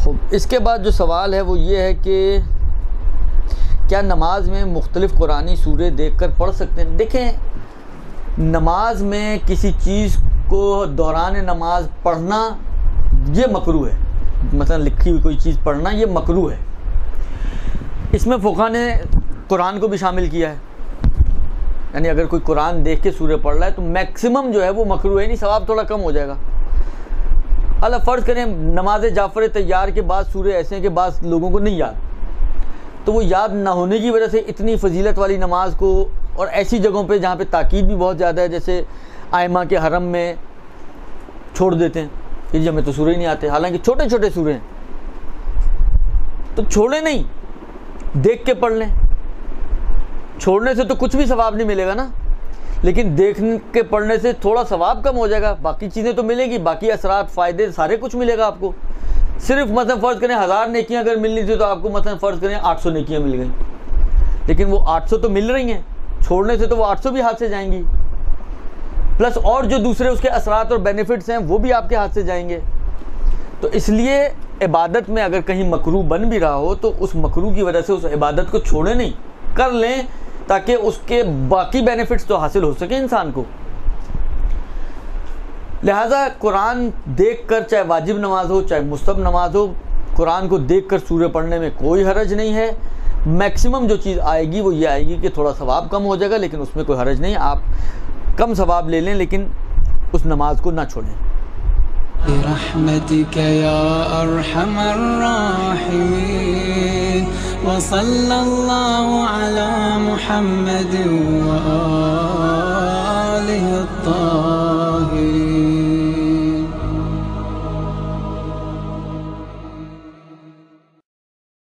خوب، اس کے بعد جو سوال ہے وہ یہ ہے کہ کیا نماز میں مختلف قرآنی سورے دیکھ کر پڑھ سکتے ہیں؟ دیکھیں، نماز میں کسی چیز کو دوران نماز پڑھنا یہ مکروہ ہے، مثلا لکھی ہوئی کوئی چیز پڑھنا یہ مکروہ ہے۔ اس میں فقہا نے قرآن کو بھی شامل کیا ہے، یعنی اگر کوئی قرآن دیکھ کے سورہ پڑھ رہا ہے تو میکسیمم جو ہے وہ مکروہ ہے، نہیں ثواب تھوڑا کم ہو جائے گا۔ اللہ فرض کریں نماز جعفر طیار کے بعد سورے ایسے ہیں کہ بعض لوگوں کو نہیں یاد، تو وہ یاد نہ ہونے کی وجہ سے اتنی فضیلت والی نماز کو، اور ایسی جگہوں پہ جہاں پہ تاکید بھی بہت زیادہ ہے جیسے ائمہ کے حرم میں چھوڑ دیتے ہیں کہ جی ہمیں تو سورے ہی نہیں آتے، حالانکہ چھوٹے چھوٹے سورے ہیں، تو چھوڑیں نہیں، دیکھ کے پڑھ لیں۔ چھوڑنے سے تو کچھ بھی ثواب نہیں ملے گا نا، لیکن دیکھ کے پڑھنے سے تھوڑا ثواب کم ہو جائے گا، باقی چیزیں تو ملیں گی، باقی اثرات فائدے سارے کچھ ملے گا آپ کو۔ صرف مثلا فرض کریں 1000 نیکیاں اگر ملنی تھی تو آپ کو مثلا فرض کریں 800 نیکیاں مل گئیں، لیکن وہ 800 تو مل رہی ہیں، چھوڑنے سے تو وہ 800 بھی ہاتھ سے جائیں گی، پلس اور جو دوسرے اس کے اثرات اور بینیفٹس ہیں وہ بھی آپ کے ہاتھ سے جائیں گے۔ تو اس لیے عبادت میں اگر کہیں مکروہ بن بھی رہا ہو تو اس مکروہ کی وجہ سے اس عبادت کو چھوڑیں نہیں، کر لیں تاکہ اس کے باقی بینیفٹس تو حاصل ہو سکے انسان کو۔ لہٰذا قرآن دیکھ کر، چاہے واجب نماز ہو چاہے مستحب نماز ہو، قرآن کو دیکھ کر سورہ پڑھنے میں کوئی حرج نہیں ہے۔ میکسیمم جو چیز آئے گی وہ یہ آئے گی کہ تھوڑا ثواب کم ہو جائے گا، لیکن اس میں کوئی حرج نہیں، آپ کم ثواب لے لیں لیکن اس نماز کو نہ چھوڑیں۔ برحمتك يا أرحم الراحمين وصلى الله على محمد وآله الطاهرين